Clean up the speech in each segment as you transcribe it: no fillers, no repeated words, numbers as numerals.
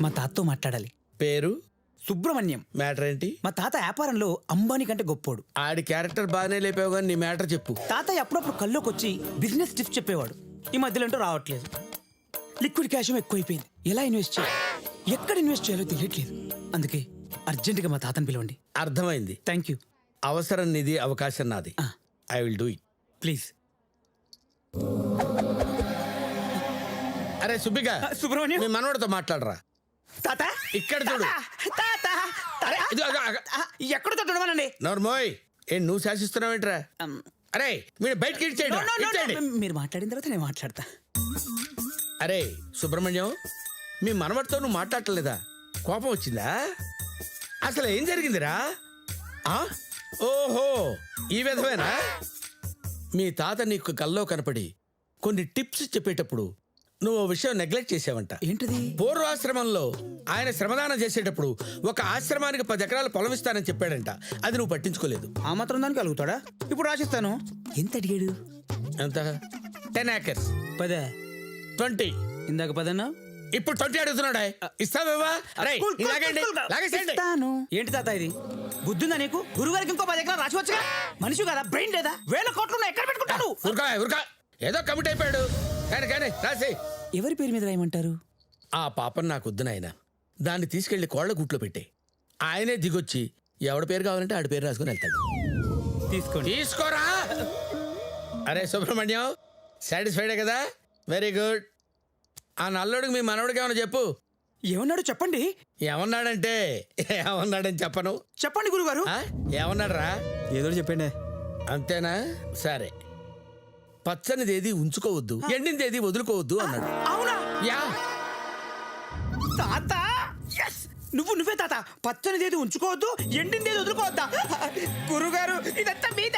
మా తాతతో మాట్లాడాలి. పేరు సుబ్రహ్మణ్యం. మ్యాటర్ ఏంటి? మా తాత వ్యాపారంలో అంబానీ కంటే గొప్పోడు. ఆడి క్యారెక్టర్ బాగానే లేపావు కానీ నీ మ్యాటర్ చెప్పు. తాతయ్య అప్పుడప్పుడు కల్లోకి వచ్చి బిజినెస్ టిప్స్ చెప్పేవాడు. ఈ మధ్యలో అంటూ రావట్లేదు. లిక్విడ్ క్యాష్ ఎక్కువైపోయింది. ఎలా ఇన్వెస్ట్ చేయాలి, ఎక్కడ ఇన్వెస్ట్ చేయాలో తెలియట్లేదు. అందుకే అర్జెంటుగా మా తాతని పిలవండి. అర్థమైంది. Thank you. అవసరం నీది, అవకాశం నాది. I will do it. Please. అరే సుబ్బిగా, సుబ్రహ్మణ్యం, మీ మనవడితో మాట్లాడరా. తాత ఇక్కడ చూడు. తాత ఎక్కడ చూడమనండి. నోర్మోయ్, నువ్వు శాసిస్తున్నావేంట్రా? అరే మీరు బయటకి ఇచ్చేయండి. మీరు మాట్లాడిన తర్వాత నేను మాట్లాడతా. అరే సుబ్రహ్మణ్యం, మీ మనవడితో నువ్వు మాట్లాడలేదా? కోపం వచ్చిందా? అసలు ఏం జరిగిందిరా? ఓహో, ఈ విధమేనా? మీ తాత నీకు కల్లో కనపడి కొన్ని టిప్స్ చెప్పేటప్పుడు నువ్వు ఓ విషయం నెగ్లెక్ట్ చేసావంట. ఏంటిది? పూర్వాశ్రమంలో ఆయన శ్రమదానం చేసేటప్పుడు ఒక ఆశ్రమానికి 10 ఎకరాల పొలం ఇస్తానని చెప్పాడంట. అది నువ్వు పట్టించుకోలేదు. ఆ మాత్రం దానికి కలుగుతాడా? ఇప్పుడు రాసిస్తాను. ఎంత అడిగాడు? ఎంత? 10 acres. 10. 20. ఇందాక 10. ఇప్పుడు 20 అడుగుతున్నాడా? ఇస్తావా? ఏంటి తాత ఇది? బుద్ధుందా నీకు? గురుగారికి ఇంకో 10 ఎకరాలు రాసివచ్చుగా. మనిషి కదా, బ్రెయిన్ లేదా? 1000 కోట్లు ఎక్కడ పెట్టుకుంటాడు? ఊరుకా, ఏదో కమిట్ అయిపోయాడు. కానీ రాసి. ఎవరి పేరు మీద రాయమంటారు? ఆ పాపం నాకు వద్దు నాయన. దాన్ని తీసుకెళ్లి కోళ్ల గుట్లో పెట్టే. ఆయనే దిగొచ్చి ఎవడి పేరు కావాలంటే ఆడి పేరు రాసుకుని వెళ్తాడు. తీసుకోరా. అరే సుబ్రహ్మణ్యం, సాటిస్ఫైడే కదా? Very good. ఆ నల్లుడికి మీ మనవడికి ఏమన్నా చెప్పు. ఏమన్నాడు చెప్పండి. ఏమన్నాడంటే ఏమన్నాడని చెప్పను. చెప్పండి గురుగారు. ఏమన్నాడు రా? ఏదో చెప్పండి. అంతేనా? సరే. పచ్చనిదేది ఉంచుకోవద్దు, ఎండిందేది వదులుకోవద్దు అన్నాడు. అవునా? యా తాత, నువ్వే తాత. పచ్చనిదేది ఉంచుకోవద్దు, ఎండిందేది వదులుకోవద్దా? గురుగారు ఇదంతా మీద.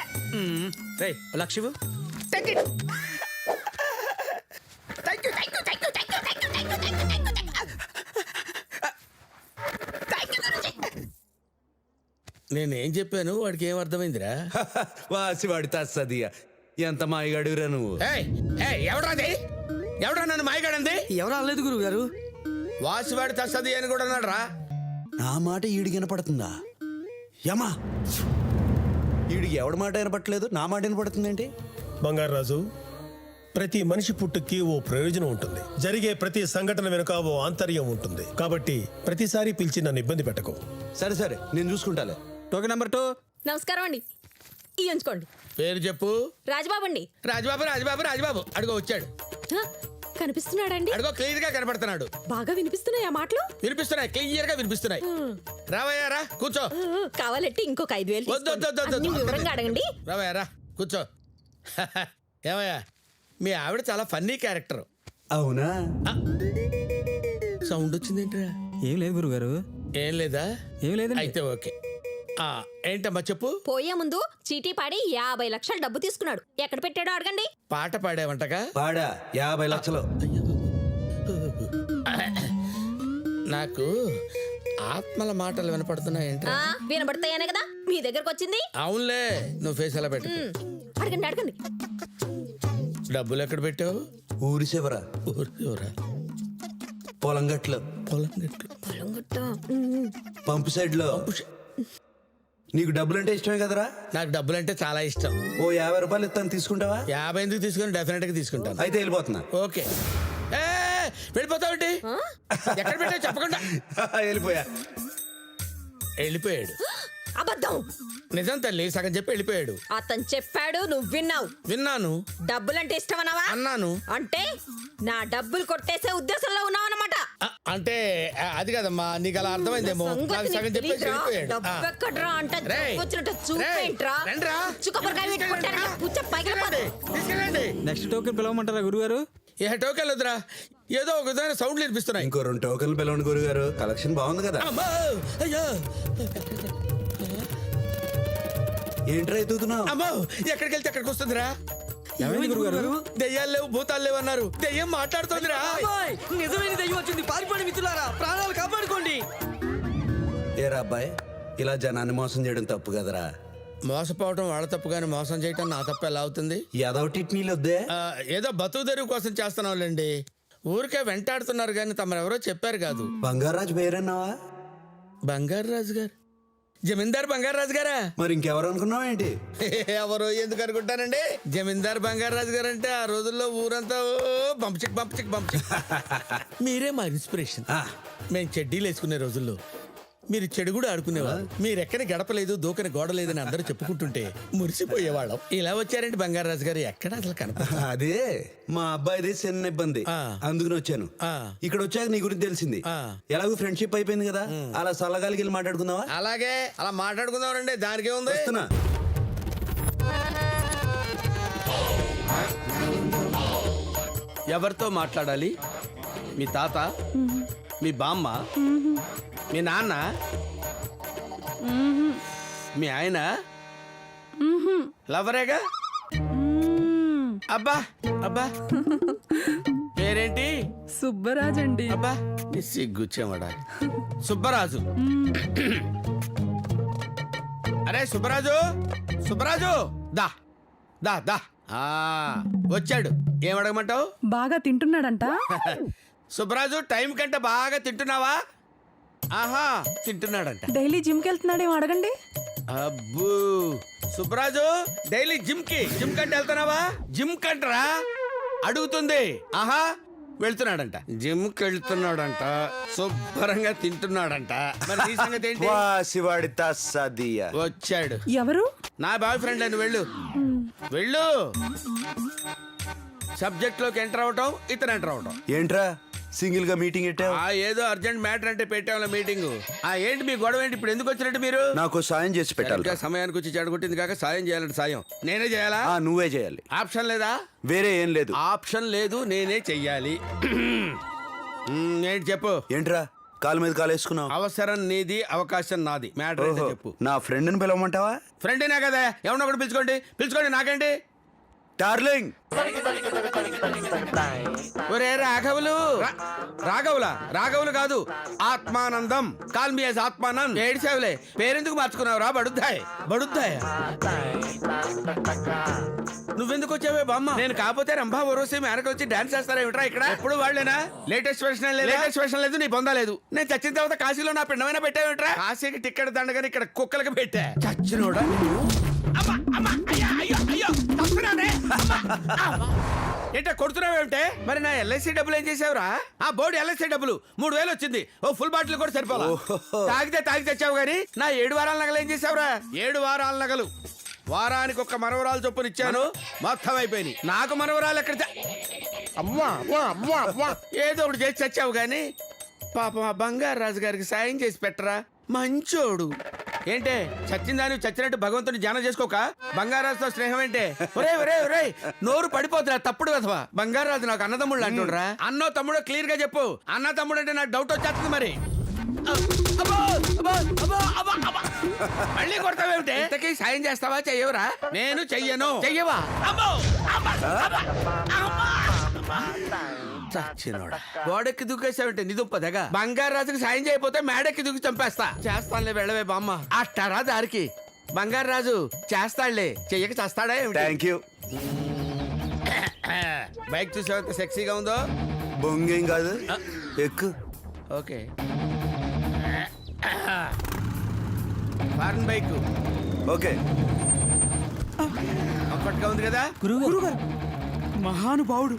లక్ష్మి, నేనేం చెప్పాను వాడికి ఏం అర్థమైందిరా? వాసివాడి తస్సదియా, ఎంత మాయగాడురా నువ్వు. ఎవడ్రా నన్ను మాయగాడంది? ఎవరు అనలేదు గురుగారు. వాసివాడి తస్సది అని కూడా అన్నాడు రా. నా మాట ఈడికి వినపడుతుందా? యమా, ఈడికి ఎవడి మాట వినపడలేదు, నా మాట వినపడుతుందేంటి? బంగారాజు, ప్రతి మనిషి పుట్టుకి ఓ ప్రయోజనం ఉంటుంది. జరిగే ప్రతి సంఘటన వెనుక ఓ ఆంతర్యం ఉంటుంది. కాబట్టి ప్రతిసారి పిలిచి నన్ను ఇబ్బంది పెట్టకు. సరే నేను చూసుకుంటాలే. Token number 2. నమస్కారం అండి. ఇయ్యంచుకోండి. పేరు చెప్పు. రాజబాబు అండి. రాజబాబు అడుగో వచ్చాడు. కనిపిస్తున్నాడండి? అడుగో, క్లియర్ గా కనపడుతున్నాడు. బాగా వినిపిస్తున్నాయి ఆ మాటలు? వినిపిస్తున్నాయి, క్లియర్ గా వినిపిస్తున్నాయి. రావయ్యా రా, కూర్చో. కావాలంటే ఇంకొక 5,000 తీసుకోండి. వివరంగా అడగండి. రావయ్యా రా, కూర్చో. ఏమయ్యా, మీ ఆవిడ చాలా ఫన్నీ క్యారెక్టర్. అవునా? సౌండ్ వచ్చిందేంట్రా? ఏం లేదు గురుగారు. ఏం లేదా? ఏం లేదు. అయితే ఓకే. ఏంటమ్మా చెప్పు. పోయే ముందు చీటీ పాడి 50 లక్షలు డబ్బు తీసుకున్నాడు. ఎక్కడ పెట్టాడో అడగండి. పాట పాడావంటగా? పాడా 50 లక్షలు. నాకు ఆత్మల మాటలు వినపడుతున్నాయంటే. వినపడతాయనే కదా మీ దగ్గరకు వచ్చింది. అవునులే, నువ్వు ఫేస్ ఎలా పెట్టు. అడగండి. డబ్బులు ఎక్కడ పెట్టావు? ఊరి చివర. పొలం గట్లు. పంపు సైడ్ లో. నీకు డబ్బులంటే ఇష్టమే కదరా? నాకు డబ్బులంటే చాలా ఇష్టం. ఓ 50 రూపాయలు ఇస్తాను, తీసుకుంటావా? 50 ఎందుకు తీసుకుని? డెఫినెట్ గా తీసుకుంటాను. అయితే వెళ్ళిపోతున్నా. ఓకే. వెళ్ళిపోతావుంటి? ఎక్కడ పెట్టావు చెప్పకుండా? వెళ్ళిపోయాడు. అబద్ధం. నిజం తల్లి, సగం చెప్పి వెళ్ళిపోయాడు. అతను చెప్పాడు, నువ్వు విన్నావు. విన్నాను. డబ్బులంటే ఇష్టమన్నావా? అన్నాను. అంటే నా డబ్బులు కొట్టేసే ఉద్దేశంలో ఉన్నావు అన్నమాట. అంటే అది కదమ్మా, నీకు అలా అర్థమైందేమో. నాకు సగం చెప్పేసి వెళ్ళిపోయాడు. నెక్స్ట్ టోకెన్ పిలవమంటారా గురుగారు? ఏ టోకెన్ వద్దురా, ఏదో ఒక విధమైన సౌండ్లు వినిపిస్తున్నాయి. ఇంకో 2 టోకెన్లు పిలవండి గురుగారు. కలెక్షన్ బాగుంది కదా. అయ్యో, ఏంట్రా ఎత్తుతున్నావు? అమ్మో, ఎక్కడికి వెళ్తే ఎక్కడికి వస్తుందిరా? దెయ్యాలు లేవు, భూతాలు లేవు అన్నారు. దెయ్యం మాట్లాడుతుందిరా. నిజమైన దెయ్యం వచ్చింది. పారిపోండి మిత్రులారా, ప్రాణాలు కాపాడుకోండి. ఏరా అబ్బాయి, ఇలా జనాన్ని మోసం చేయడం తప్పు కదరా? మోసపోవటం వాళ్ళ తప్పు కానీ మోసం చేయటం నా తప్పు ఎలా అవుతుంది? ఏదో టిట్నీలు వద్దే. ఏదో బతుకు తెరువు కోసం చేస్తున్నాంలేండి. ఊరికే వెంటాడుతున్నారు కానీ తమరెవరో చెప్పారు కాదు. బంగారాజు పేరన్నావా? బంగారు రాజు గారు, జమీందార్ బంగారు రాజు గారా? మరి ఇంకెవరు అనుకున్నావు ఏంటి? ఎవరో ఎందుకు అనుకుంటానండి, జమీందార్ బంగారు రాజు గారు అంటే ఆ రోజుల్లో ఊరంతా బంపచిక్ బంపచిక్ బంపచిక్. మీరే మా ఇన్స్పిరేషన్. మేము చెడ్డీలు వేసుకునే రోజుల్లో మీరు చెడు కూడా ఆడుకునేవాళ్ళు. మీరు ఎక్కని గడపలేదు, దూకని గోడ లేదని అందరూ చెప్పుకుంటుంటే మురిసిపోయేవాళ్ళం. ఇలా వచ్చారండి బంగారు రాజు గారు, ఎక్కడ అసలు కనపడ. అదే మా అబ్బాయిది చిన్న ఇబ్బంది, అందుకని వచ్చాను. ఇక్కడ వచ్చాక నీ గురించి తెలిసింది. ఎలాగో ఫ్రెండ్షిప్ అయిపోయింది కదా, అలా సల్లగాలికి వెళ్ళి మాట్లాడుకుందావా? అలాగే, అలా మాట్లాడుకుందామండి, దానికే ఉంది. వస్తున్నా. ఎవరితో మాట్లాడాలి? మీ తాత, మీ బామ్మ, మీ నాన్న, మీ ఆయన, లవరేగా? అబ్బా అబ్బా, పేరేంటి? సుబ్బరాజ్ అండి. అబ్బా సిగ్గుచ్చేవాడా, సుబ్బరాజు. అరే సుబ్బరాజు, సుబ్బరాజు, దా దా దా. వచ్చాడు. ఏం అడగమంటావు? బాగా తింటున్నాడంట. సుబ్బరాజు, టైం కంటే బాగా తింటున్నావా? ఆహా, తింటున్నాడంట. డైలీ జిమ్కి వెళ్తున్నాడేమో అడగండి. అబ్బో, సుబ్బరాజు డైలీ జిమ్ కంటే వెళ్తున్నావా? జిమ్ కంటరా అడుగుతుంది. ఆహా, వెళ్తున్నాడంట. జిమ్ కి వెళ్తున్నాడంట, శుభ్రంగా తింటున్నాడంట. మరి నీ సంగతి ఏంటి? శివాడి తస్సదియా. వచ్చాడు. ఎవరు? నా బాయ్ ఫ్రెండ్ అని. వెళ్ళు వెళ్ళు. సబ్జెక్ట్ లోకి ఎంటర్ అవటం, ఇతను ఎంటర్ అవటం. ఏంట్రా సింగిల్ గా మీటింగ్ పెట్టావు? ఏదో అర్జెంట్ మ్యాటర్ అంటే పెట్టాము మీటింగ్. ఏంటి మీ గొడవ ఏంటి? ఇప్పుడు ఎందుకు వచ్చినట్టు మీరు? నాకు సాయం చేసి పెట్టాలి. సరిగ్గా సమయానికి వచ్చి చెడగొట్టింది కాక సాయం చేయాలంటే సాయం నేనే చేయాలా? నువ్వే చేయాలి. ఆప్షన్ లేదా? వేరే ఏం లేదు. ఆప్షన్ లేదు, నేనే చెయ్యాలి. ఏంటి చెప్పు. ఏంట్రా కాలు మీద కాలు వేసుకున్నావు? అవసరం నీది, అవకాశం నాది. మ్యాటర్ ఏంటో చెప్పు. నా ఫ్రెండ్ని పిలవమంటావా? ఫ్రెండేనా కదా, ఎవరినో ఒకటి పిలుచుకోండి. పిలుచుకోండి, నాకేంటి. డార్లింగ్. ఒరే రాఘవులు. రాఘవులు కాదు, ఆత్మానందం. Call me as ఆత్మానంద్. ఏడిసేవులే, పేరెందుకు మార్చుకున్నావురా? బడుద్దాయ్. నువ్వెందుకు వచ్చావే బామ్మ? నేను కాకపోతే రంభా ఓరోసి మేరకు వచ్చి డాన్స్ చేస్తారా ఏమిట్రా ఇక్కడ? ఎప్పుడు వాళ్ళేనా? లేటెస్ట్ వెర్షన్ లేదు, నీ పొందలేదు. నేను చచ్చిన తర్వాత కాశీలో నా పిండమైనా పెట్టావేమిట్రా? కాశీకి టిక్కెట్ దండగానే ఇక్కడ కుక్కలకి పెట్టా. చచ్చినోడా? ఏంటో కొడుతున్నావేమిటే? మరి నా ఎల్ఐసి డబ్బులు ఏం చేసావురా? ఆ బోర్డు ఎల్ఐసి డబ్బులు 3000 వచ్చింది. ఓ ఫుల్ బాటిల్ కూడా సరిపోలా. తాగి తెచ్చావు గానీ నా 7 వారాల నగలు ఏం చేసావురా? 7 వారాల నగలు వారానికి ఒక్క మనవరాలు చొప్పున ఇచ్చాను, మొత్తం అయిపోయినాయి. నాకు మనవరాలు ఎక్కడ? అమ్మా ఏదో ఒకటి చేసి చచ్చావు గానీ పాపం ఆ బంగారు రాజు గారికి సాయం చేసి పెట్టరా, మంచోడు. ఏంటే చచ్చిందాని చచ్చినట్టు భగవంతుని ధ్యానం చేసుకోక బంగారాజుతో స్నేహం ఏంటే? ఒరే నోరు పడిపోతురా, తప్పుడు కదవా. బంగారాజు నాకు అన్నదమ్ముళ్ళు అంటుండ్రా. అన్నో తమ్ముడో క్లియర్ గా చెప్పు. అన్న తమ్ముడు అంటే నాకు డౌట్ వచ్చేస్తుంది. మరి మళ్ళీ కొడతావేమిటే? ఇంతకీ సాయం చేస్తావా? చెయ్యవురా? నేను చెయ్యను. చెయ్యవా? చచ్చినోడా, గోడెక్కి దూకేసావంటే నిదుంపదగా. బంగారాజుకి సాయం చేయకపోతే మేడెక్కి దూకి చంపేస్తా. చేస్తానులే, వెళ్ళవే బామ్మ. అట్టారా దారికి. బంగారాజు చేస్తాడులే, చెయ్యక చేస్తాడా? Thank you. బైక్ చూసావంత సెక్సీగా ఉందో. బొంగేం కాదు, ఎక్కు. Okay, foreign bike. ఓకే, కంఫర్ట్గా ఉంది కదా? గురుగారు, మహానుభావుడు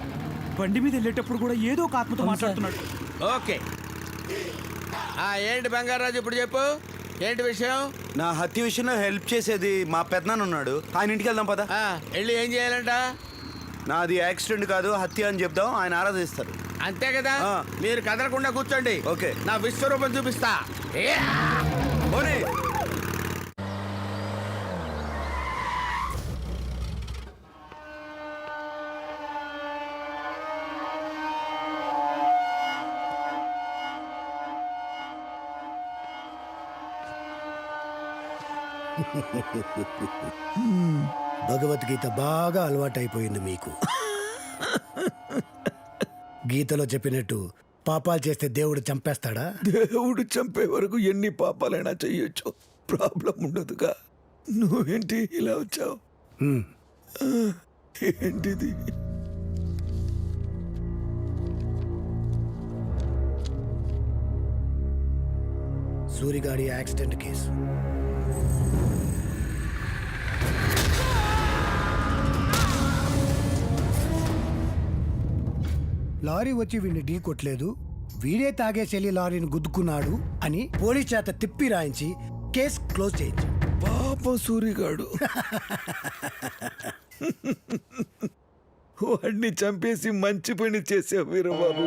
బండి మీద వెళ్ళేటప్పుడు కూడా ఏదో ఒక ఆత్మతో మాట్లాడుతున్నాడు. ఓకే, ఏంటి బంగారాజు ఇప్పుడు చెప్పు, ఏంటి విషయం? నా హత్య విషయంలో హెల్ప్ చేసేది మా పెద్దనాన్న ఉన్నాడు, ఆయన ఇంటికి వెళ్దాం పద. వెళ్ళి ఏం చేయాలంట? నాది యాక్సిడెంట్ కాదు, హత్య అని చెప్దాం, ఆయన ఆరాధిస్తారు. అంతే కదా. మీరు కదలకుండా కూర్చోండి. ఓకే, నా విశ్వరూపం చూపిస్తా. పోనీ. భగవద్గీత బాగా అలవాటైపోయింది మీకు. గీతలో చెప్పినట్టు పాపాలు చేస్తే దేవుడు చంపేస్తాడా? దేవుడు చంపే వరకు ఎన్ని పాపాలైనా చెయ్యొచ్చు, ప్రాబ్లం ఉండదుగా. నువ్వేంటి ఇలా వచ్చావు? ఏంటిది? సూరిగాడి యాక్సిడెంట్ కేసు. లారీ వచ్చి వీడిని ఢీ కొట్టలేదు, వీడే తాగేసి లారీని గుద్దుకున్నాడు అని పోలీస్ చేత తిప్పి రాయించి కేసు క్లోజ్ చేయించి. పాపం సూరిగాడు వాడిని చంపేసి మంచి పని చేసావు వీరబాబు.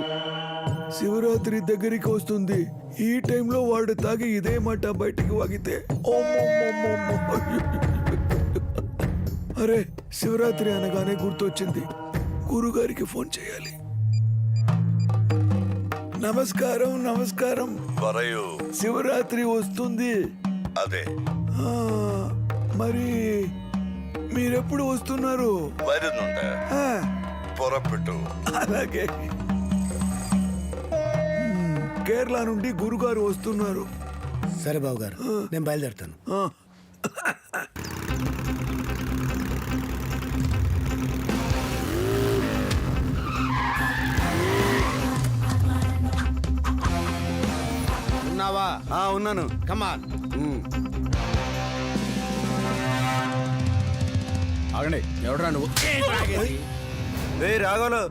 శివరాత్రి దగ్గరికి వస్తుంది, ఈ టైంలో వాడు తాగి ఇదే మాట బయటికి వాగితే అమ్మమ్మమ్మమ్మ. అరే శివరాత్రి అనగానే గుర్తొచ్చింది, గురుగారికి ఫోన్ చేయాలి. నమస్కారం నమస్కారం. శివరాత్రి వస్తుంది. అదే ఆ, మరి మీరెప్పుడు వస్తున్నారు? ఆ, పొరపెట్టు. అలాగే. కేరళ నుండి గురుగారు వస్తున్నారు. సరే బాబు గారు, నేను బయలుదేరుతాను. ఆ, ఉన్నావా? ఉన్నాను. కమాన్. ఆగండి. ఎవడరా నువ్వు? రే రాఘవులు,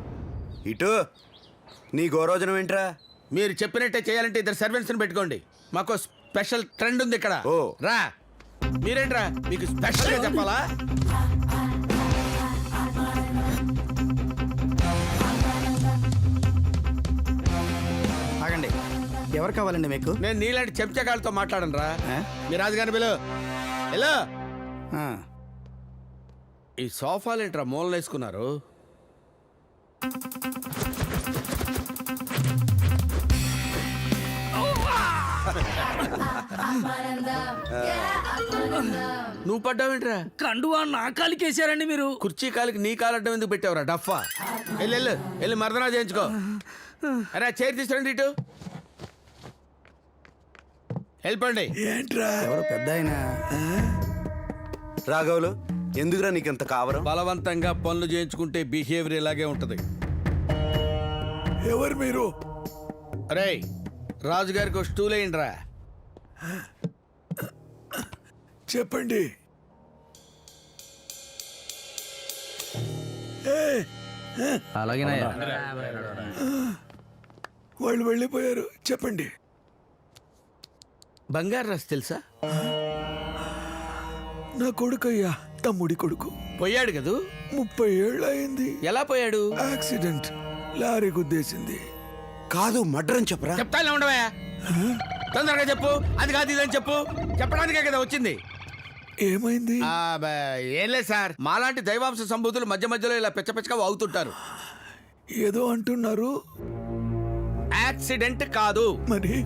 ఇటు. నీ గౌరవజనం ఏంట్రా? మీరు చెప్పినట్టే చేయాలంటే ఇద్దరు సర్వెంట్స్ పెట్టుకోండి. మాకు స్పెషల్ ట్రెండ్ ఉంది ఇక్కడ. ఓ. రా. మీరేంట్రా, మీకు స్పెషల్ గా చెప్పాలా? ఆగండి. ఎవరు కావాలండి మీకు? నేను నీలాంటి చెంచగాళ్ళతో మాట్లాడను రా. మీ రాజుగారిని పిలు. హలో, ఈ సోఫాలు ఏంట్రా మూలలు వేసుకున్నారు? నువ్వు పడ్డావేంట్రా? కండువా నా కాలికేసారండి మీరు. కుర్చీ కాలికి నీ కాలడ్డం ఎందుకు పెట్టావురా డఫా? వెళ్ళు వెళ్ళి మర్దనా చేయించుకో. అరే చైర్ తీసుకురండి ఇటు. వెళ్ళిపోండి. ఏంట్రా ఎవరు పెద్ద ఆయన? రాఘవులు, ఎందుకురా నీకంత కావరం? బలవంతంగా పనులు చేయించుకుంటే బిహేవియర్ ఇలాగే ఉంటది. ఎవరు మీరు? అరే రాజుగారికి ఒక స్టూల్ వేయండిరా. చెప్పండి. అలాగేనయ్యా. వాళ్ళు వెళ్ళిపోయారు. చెప్పండి. బంగారు రాసి తెలుసా? నా కొడుకయ్యా, తమ్ముడి కొడుకు. పోయాడు కదూ? 30 ఏళ్ళు అయింది. ఎలా పోయాడు? యాక్సిడెంట్, లారీ గుద్దేసింది. కాదు, మర్డర్ అని చెప్పరా? చెప్తా ఉండవా? తొందరగా చెప్పు. అది కాదు ఇదని చెప్పు. చెప్పడానికే కదా వచ్చింది. ఏమైంది? ఏం లేదు సార్, మాలాంటి దైవాంశ సంభూతులు మధ్య మధ్యలో ఇలా పిచ్చపిచ్చగా వాగుతుంటారు. ఏదో అంటున్నారు. యాక్సిడెంట్ కాదు, మరి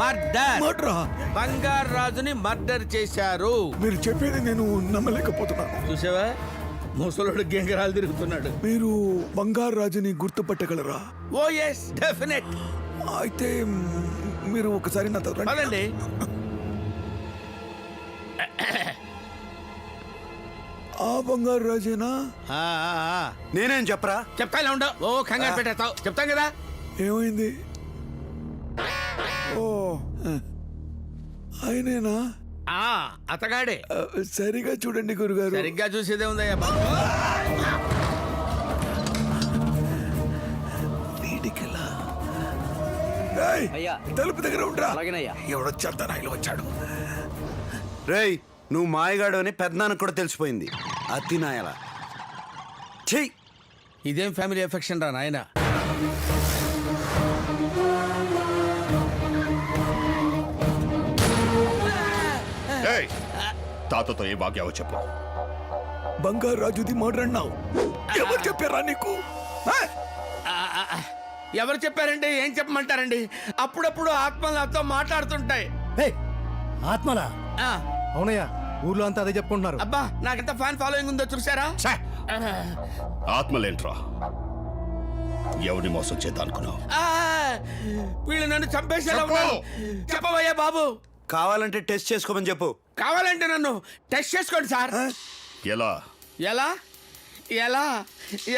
మర్డర్. మర్డరా? బంగారు రాజుని మర్డర్ చేశారు. మీరు చెప్పేది నేను నమ్మలేకపోతున్నాను. చూసావా, ముసలోడు గెంగరాలు తిరుగుతున్నాడు. మీరు బంగారు రాజుని గుర్తుపట్టగలరా? ఓ ఎస్, డెఫినెట్. అయితే మీరు ఒకసారి నాతో రండి. పదండి. ఆ బంగారు రాజేనా? నేనేం చెప్పరా? చెప్తా ఇలా ఉండవు. ఓ కంగారు పెట్టేస్తావు. చెప్తాం కదా. ఏమైంది? ఓ, ఆయనేనా? అతగాడే. సరిగా చూడండి గురుగారు. సరిగ్గా చూసేదే ఉందయ్యా బాబు. వీడికెలా? ఏయ్, తలుపు దగ్గర ఉండరా. ఎవడొచ్చాడు? నాయలు వచ్చాడు. రేయ్, నువ్వు మాయగాడు అని పెద్దనాన్నకు కూడా తెలిసిపోయింది. అతి నాయలా. చెయ్యి. ఇదేం ఫ్యామిలీ ఎఫెక్షన్ రా నాయన. తాతతో ఏ వాక్యావో చెప్పు. బంగారు రాజుది మర్డర్ అన్నావు. ఎవరు చెప్పారా నీకు? ఎవరు చెప్పారండి? ఏం చెప్పమంటారండి? అప్పుడప్పుడు ఆత్మలు నాతో మాట్లాడుతుంటాయి. ఆత్మలా? ఆ, అవునయ్యా, ఊర్లో అంతా అదే చెప్పుకుంటున్నారు. అబ్బా, నాకెంత ఫ్యాన్ ఫాలోయింగ్ ఉందో చూసారా? ఆత్మలేంట్రా? ఎవరిని మోసం చేద్దాం అనుకున్నావు? వీళ్ళు నన్ను చంపేసేలా ఉన్నారు. చెప్పవయ్యా బాబు. కావాలంటే టెస్ట్ చేసుకోమని చెప్పు. కావాలంటే నన్ను టెస్ట్ చేసుకోండి సార్. ఎలా? ఎలా ఎలా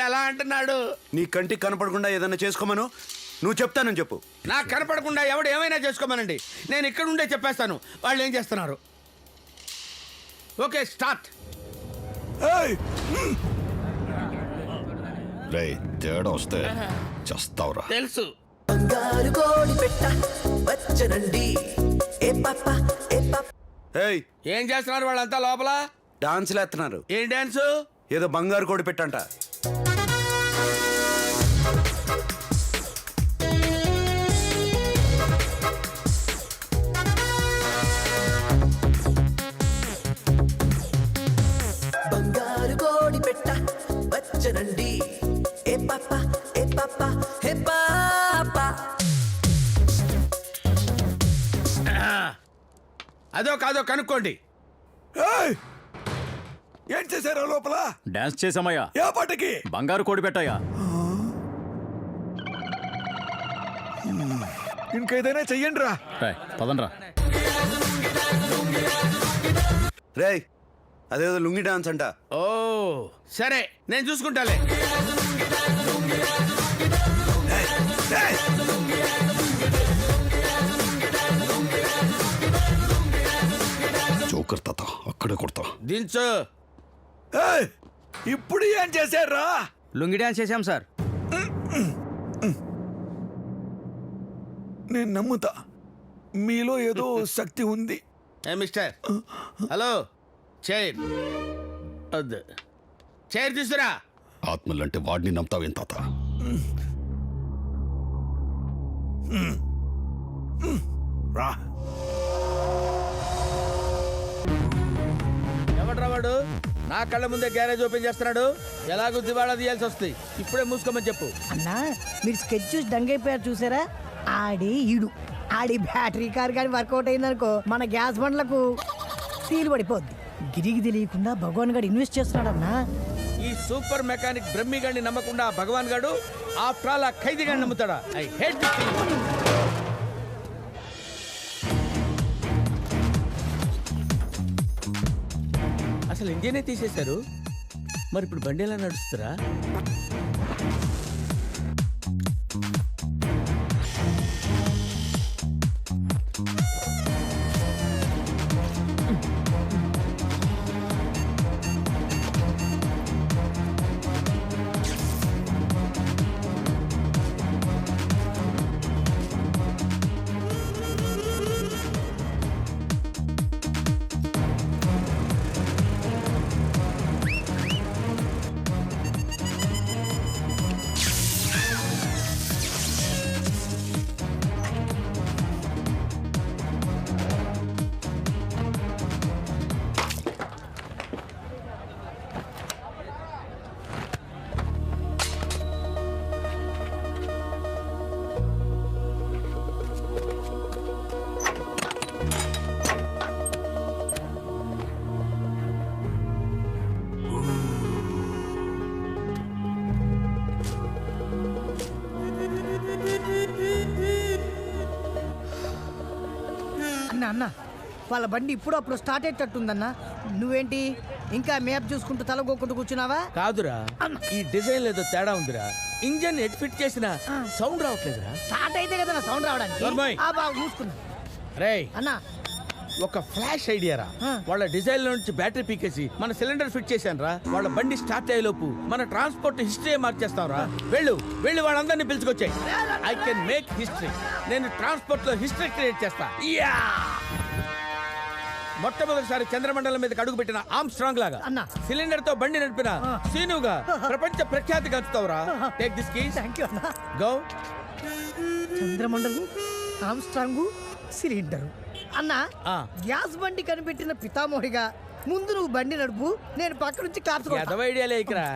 ఎలా అంటున్నాడు? నీ కంటికి కనపడకుండా ఏదైనా చేసుకోమను. నువ్వు చెప్తానని చెప్పు. నాకు కనపడకుండా ఎవడు ఏమైనా చేసుకోమనండి, నేను ఇక్కడ ఉండే చెప్పేస్తాను వాళ్ళు ఏం చేస్తున్నారు. Okay start. రే తేడా వస్తే చస్తావురా. తెలుసు. ఏయ్, ఏం చేస్తున్నారు వాళ్ళంతా లోపల? డాన్సులు ఎత్తున్నారు. ఏం డాన్సు? ఏదో బంగారు కోడి పెట్టంట. బంగారు కోడి పెట్ట వచ్చనండి ఏ పాప ఏ పాప హే పాప. అదో కాదో కనుక్కోండి. ఏం చేశారా లోపల? డాన్స్ చేసామయ్యా. ఏ పాటకి? బంగారు కోడి పెట్టాయా. ఇంకేదైనా చెయ్యండి రా. పదండ్రా. రేయ్, అదేదో లుంగి డాన్స్ అంట. ఓ సరే, నేను చూసుకుంటాలే. జోకర్ తాత అక్కడే కొడతా. దించు. ఇప్పుడు ఏం చేశారా? లుంగి డాన్స్ చేశాం సార్. నేను నమ్ముతా, మీలో ఏదో శక్తి ఉంది. ఏ మిస్టర్, హలో, చైర్ వద్దు, చైర్ తీసుకురా. ఆత్మలంటే వాడిని నమ్ముతావేం తాత? రా. ఎవడ్రా వాడు? నా కళ్ళ ముందే గ్యారేజ్ ఓపెన్ చేస్తున్నాడు. ఎలాగో దివాళా తీయాల్సి వస్తుంది. ఇప్పుడే మూసుకోమని చెప్పు. అన్నా మీరు స్కెచ్ చూసి దంగైపోయారు చూసారా? ఆడి ఈడు ఆడి బ్యాటరీ కార్ కానీ వర్కౌట్ అయిందనుకో మన గ్యాస్ బండ్లకు సీలు పడిపోద్ది. గిరికి తెలియకుండా భగవాన్ గారు ఇన్వెస్ట్ చేస్తున్నాడన్నా. ఈ సూపర్ మెకానిక్ బ్రహ్మి గారిని నమ్మకుండా భగవాన్ గారు ఆఫ్టర్ ఆల్ ఆ ఖైదీ గారిని నమ్ముతాడా? I hate this thing. అసలు ఇంజనే తీసేశారు, మరి ఇప్పుడు బండి ఎలా నడుస్తురా? అన్న వాళ్ళ బండి ఇప్పుడు అప్పుడు స్టార్ట్ అయ్యేటట్టుందన్నా. నువ్వేంటి ఇంకా మ్యాప్ చూసుకుంటూ తలగోకుంటూ కూర్చున్నావా? కాదురా, ఈ డిజైన్ ఏదో తేడా ఉందిరా. ఇంజన్ ఎట్ ఫిట్ చేసిన సౌండ్ రావట్లేదురా. స్టార్ట్ అయితే కదా సౌండ్ రావడానికి. నోర్మోయ్. బాగా చూసుకున్నా రేయ్ అన్నా. ఒక ఫ్లాష్ ఐడియా రా. వాళ్ళ డిజైన్ లో నుంచి బ్యాటరీ పీకేసి మన సిలిండర్ ఫిట్ చేశాను రా. వాళ్ళ బండి స్టార్ట్ అయ్యే లోపు మన ట్రాన్స్పోర్ట్ హిస్టరీ మార్చేస్తాం రా. వెళ్ళు వెళ్ళి వాళ్ళందరినీ పిలుచుకొచ్చాయి. I can make history. నేను ట్రాన్స్పోర్ట్ లో హిస్టరీ క్రియేట్ చేస్తా. మొట్టమొదటిసారి చంద్రమండలం మీద అడుగు పెట్టిన ఆర్మ్స్ట్రాంగ్ లాగా సిలిండర్ తో బండి నడిపిన సీనుగా ప్రపంచ ప్రఖ్యాతి గంచుతావురా. Take this keys. థాంక్యూ అన్నా. గో. చంద్రమండలం, ఆమ్స్ట్రాంగ్, సిలిండర్. అన్నా గ్యాస్ బండి కనిపెట్టిన పితామోహిగా ముందు నువ్వు బండి నడుపు, నేను పక్క నుంచి ఐడియా లేకరా.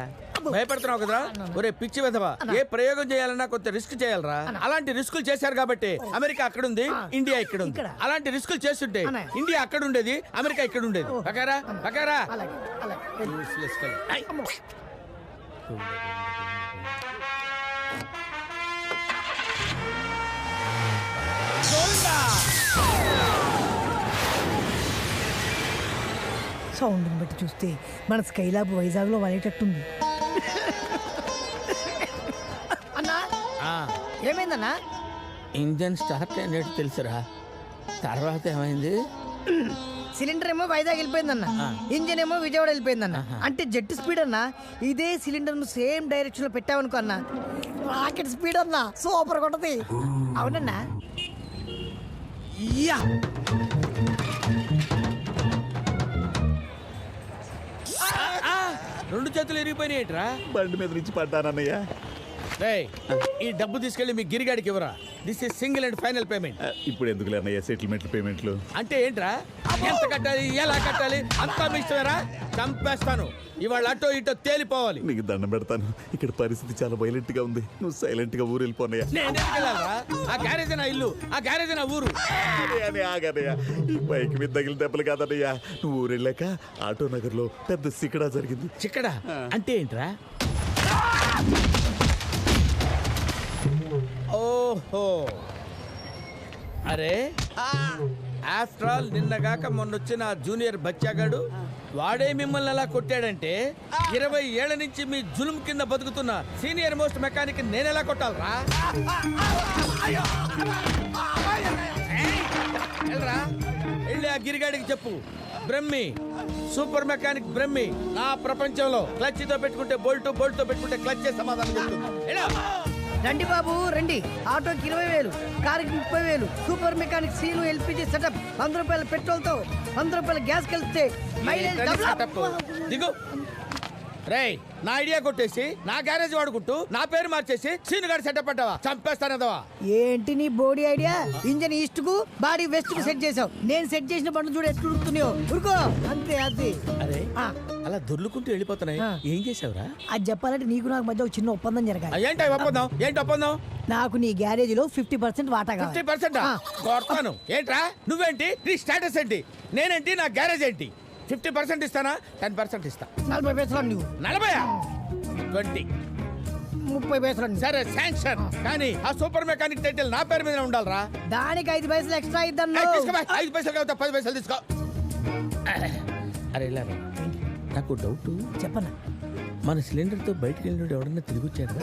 భయపడుతున్నావు కదరా? ఒరే పిచ్చి వెధవా, ఏ ప్రయోగం చేయాలన్నా కొంత రిస్క్ చేయాలరా. అలాంటి రిస్కులు చేశారు కాబట్టి అమెరికా అక్కడ ఉంది, ఇండియా ఇక్కడ ఉంది. అలాంటి రిస్కులు చేస్తుంటే ఇండియా అక్కడ ఉండేది, అమెరికా ఇక్కడ ఉండేది. బకారా బకారా. సౌండ్ బట్టి చూస్తే మన స్కైలాబ్ వైజాగ్ లో వలేటట్టుంది. అన్నా ఏం ఏమైందన్నా? ఇంజన్ స్టార్ట్ అయినట్టు తెలుసురా, తర్వాత ఏమైంది? సిలిండర్ ఏమో వైజాగ్ వెళ్ళిపోయిందన్న, ఇంజిన్ ఏమో విజయవాడ వెళ్ళిపోయిందన్న. అంటే జెట్ స్పీడ్ అన్న. ఇదే సిలిండర్ ను సేమ్ డైరెక్షన్ లో పెట్టావనుకో అన్న, రాకెట్ స్పీడ్ అన్న, సూపర్ కొట్టది. అవునన్నా? యా రెండు చేతులు ఇరిగిపోయినాయి ఏంట్రా? బండి మీద నుంచి పడ్డానన్నయ్య. రేయ్, ఈ డబ్బు తీసుకెళ్లి మీ గిరిగాడికి ఇవ్వరా. This is single and final payment. ఇప్పుడు ఎందుకు అన్నయ్య సెటిల్మెంట్ పేమెంట్లు? అంటే ఏంట్రా? ఎంత కట్టాలి, ఎలా కట్టాలి అంతా మీ ఇష్టమేరా? చంపేస్తాను. ఇవాళ అటో ఇటో తేలిపోవాలి. నీకు దండం పెడతాను, ఇక్కడ పరిస్థితి చాలా వైలెంట్ గా ఉంది. నువ్వు సైలెంట్ గా ఊరు వెళ్ళిపోనయ్యా. నేను ఎందుకు వెళ్ళాలరా? ఆ గ్యారేజ్ నా ఇల్లు, ఆ గ్యారేజ్ నా ఊరు. అని ఆగనయ్యా, ఈ బైక్ మీద తగిలిన దెబ్బలు కాదన్నయ్యా. నువ్వు ఊరు వెళ్ళాక ఆటో నగర్ లో పెద్ద సిక్కడా జరిగింది. చిక్కడా అంటే ఏంట్రా? ఓహో, అరే ఆఫ్టర్ ఆల్ నిన్నగాక మొన్నొచ్చిన జూనియర్ బచ్చాగాడు వాడే మిమ్మల్ని అలా కొట్టాడంటే 20 ఏళ్ల నుంచి మీ జులుం కింద బతుకుతున్న సీనియర్ మోస్ట్ మెకానిక్ నేనెలా కొట్టాలరా? వెళ్ళరా, వెళ్ళి ఆ గిరిగాడికి చెప్పు, బ్రహ్మి సూపర్ మెకానిక్ బ్రహ్మి నా ప్రపంచంలో క్లచ్ తో పెట్టుకుంటే బోల్ట్, బోల్ట్ తో పెట్టుకుంటే క్లచ్ సమాధానం చెప్తుంది. ఎలా? రండి బాబు రండి. ఆటోకి 20,000, కారుకి 30,000. Super mechanic Seenu LPG setup. 100 రూపాయల పెట్రోల్ తో 100 రూపాయల గ్యాస్ కలిస్తే మైలేజ్ సెటప్. దిగు. రేయ్, నా ఐడియా కొట్టేసి నా గ్యారేజ్ వాడుకుంటూ నా పేరు మార్చేసి సీను గారి సెటప్ అంటావా? చంపేస్తానదవా? ఏంటి నీ బోడీ ఐడియా? ఇంజన్ ఈస్ట్ కు బాడీ వెస్ట్ కు సెట్ చేసావు. నేను సెట్ చేసిన బండ్లు చూడు ఎట్లు ఉడుకుతున్నాయో. ఉరుకో అంతే. అది అరే అలా దొర్లుకుంటూ వెళ్ళిపోతున్నాయి. ఏం చేసావురా? అది చెప్పాలంటే నీకు నాకు మధ్య ఒక చిన్న ఒప్పందం జరగాలి. ఏంటి ఒప్పందం? ఏంటి ఒప్పందం? నాకు నీ గ్యారేజ్ లో 50% వాటా కావాలి. 50%? కొడతాను. ఏంట్రా నువ్వేంటి? నీ స్టేటస్ ఏంటి? నేనేంటి? నా గ్యారేజ్ ఏంటి? 50% ఇస్తానా? 10% ఇస్తా. 40 పైసలు నువ్వు. 40? 20. 30 పైసలు. సరే శాంక్షన్. కానీ ఆ సూపర్ మెకానిక్ టైటిల్ నా పేరు మీద ఉండాలరా? దానికి 5 పైసలు ఎక్స్ట్రా ఇద్దాం. 5 పైసలు కావద్దా? 10 పైసలు తీసుకో. అరే ఇలా రా. నాకు డౌట్. చెప్పనా? మన సిలిండర్ తో బయటకు వెళ్ళినప్పుడు ఎవడన్నా తిరిగి వచ్చాడు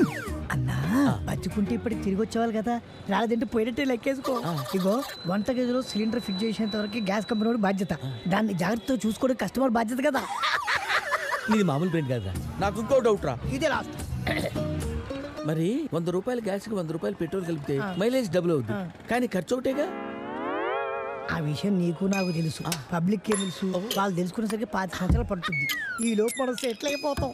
అన్నా? బతుకుంటే ఇప్పటికి తిరిగి వచ్చేవాళ్ళు కదా, రాలేదంటే పోయినట్టే లెక్కేసుకో. ఇగో వంట గదిలో సిలిండర్ ఫిక్స్ చేసేంత వరకు గ్యాస్ కంపెనీ వాడి బాధ్యత. దాన్ని జాగ్రత్తగా చూసుకోవడం కస్టమర్ బాధ్యత కదా. నీది మామూలు పెయింట్ కదా. నాకు ఇంకో డౌట్ రా. ఇదే లాస్ట్. మరి 100 రూపాయల గ్యాస్ కి 100 రూపాయలు పెట్రోల్ కలిపితే మైలేజ్ డబుల్ అవుతుంది, కానీ ఖర్చు ఒకటేగా. ఆ విషయం నీకు నాకు తెలుసు, పబ్లిక్ కే తెలుసు. వాళ్ళు తెలుసుకునేసరికి 5 సంవత్సరాలు పడుతుంది. ఈ లోపు మనం సెటిల్ అయిపోతాం.